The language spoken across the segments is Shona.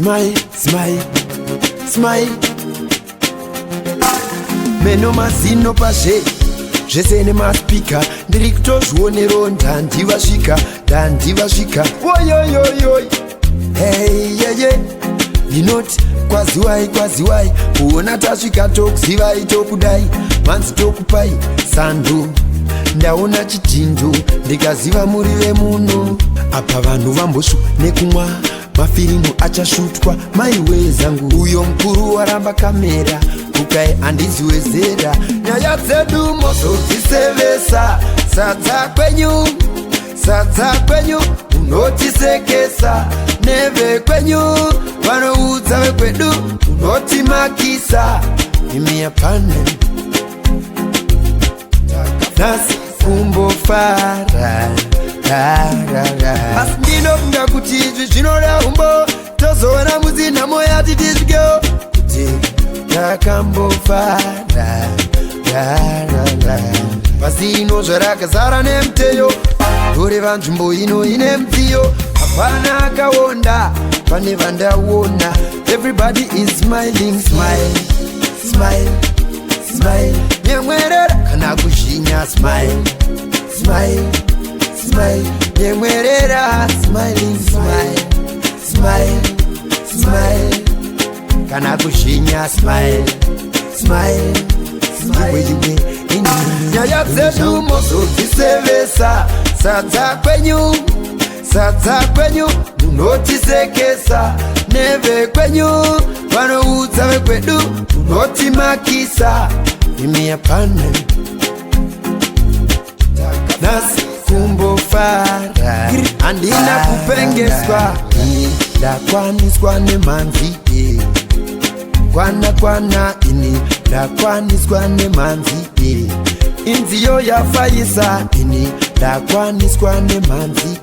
smile, smile, smile. Meno mazino pashe zvese maspika ndiri kutozvionero ndandivasvika woyoyoyoy hey yeye ndinoti kwaziwai kuona tasvika tokuzivai tokudai manzi tokupai sandu ndaona chidhindo ndikaziva muri vemuno apa vanhu vambosvu nekumwa mafirimu achashutwa maiwe zangu uyo mukuru waramba kamera kukai handiziwezera nyaya dzedu mozodzisevesa sadza kwenyu unotisekesa neve kwenyu vanoudza vekwedu unotimakisa imi yapane nasi kumbofara asi ndinofunga kuti izvi zvinoda umbo tozoona muzinhamo yati tizvikewo kuti takambofara pasi ino zvarakazara nemuteyo toreva nzvimbo ino ine mudziyo hapana akaonda pane vandaona everybody is smiling smile smile smile nyemwerera kana kuzhinya smile smile smile nyemwerera smiling smile smile smile kana kuzhinya smile smile smile nyaya dzedu mozodzisevesa sadza kwenyu munotisekesa neve kwenyu vanoudza vekwedu unotimakisa imi yapane nasi kumbofara handina kupengeswa ini ndakwaniswa nemanzi kwana ini ndakwaniswa nemanzi inziyo yafaisa ini ndakwaniswa nemanzi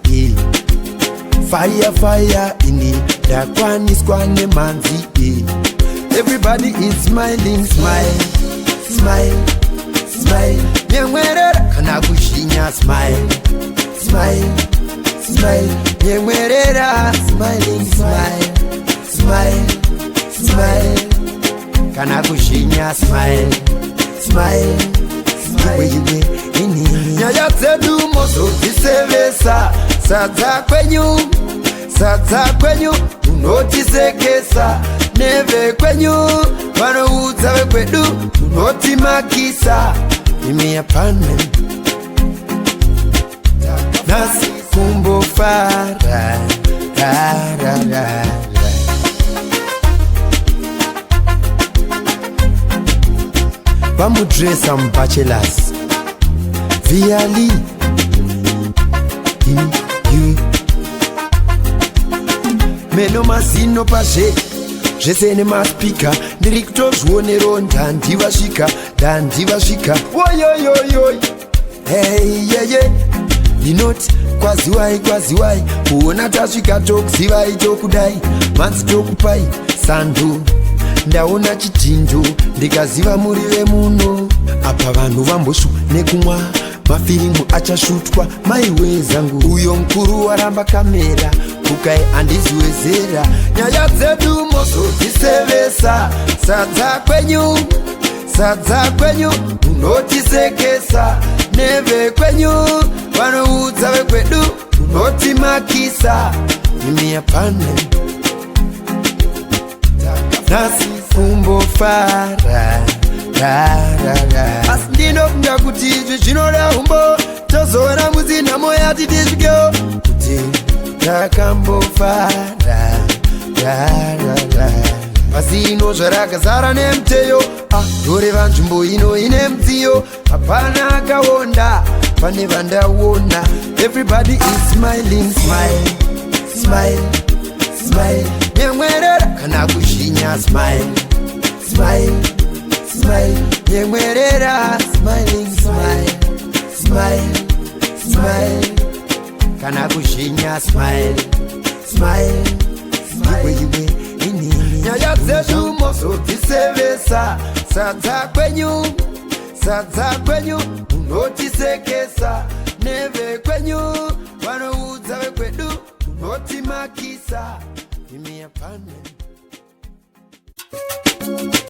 fire ini ndakwaniswa nemanzi everybody is smiling smile smile smile nyemwerera kana kuzhinya smile smile smile nyemwerera smiling smile smile smile kana kuzhinya smile smile smile nyaya dzedu mozodzisevesa sadza kwenyu unotisekesa neve kwenyu vanoudza vekwedu unotimakisa imi yapane nasi kumbofara vamudresa mubachelors viali meno mazino pashe zvese nemaspika ndiri kutozvionero ndandivasvika woyoyoyoy hey yeye ndinoti kwaziwai kuona tasvika tokuzivai tokudai manzi tokupai sandu ndaona chidhindo ndikaziva muri vemuno apa vanhu vambosvu nekumwa mafirimu achashutwa maiwe zangu uyo mukuru waramba kamera kukai handiziwezera nyaya dzedu mozodzisevesa sadza kwenyu unotisekesa neve kwenyu vanoudza vekwedu unotimakisa imi yapane nasi kumbofara asi ndinofunga kuti izvi zvinoda umbo tozoona muzinhamo yati tizvikewo kuti takambofara pasi ino zvarakazara nemuteyo toreva nzvimbo ino ine mudziyo hapana akaonda pane vandaona everybody is smiling smile smile smile nyemwerera kana kuzhinya smile smile smile nyemwerera smiling smile smile smile kana kuzhinya smile smile smile nyaya dzedu mozodzisevesa sadza kwenyu unotisekesa neve kwenyu vanoudza vekwedu unotimakisa imi yapane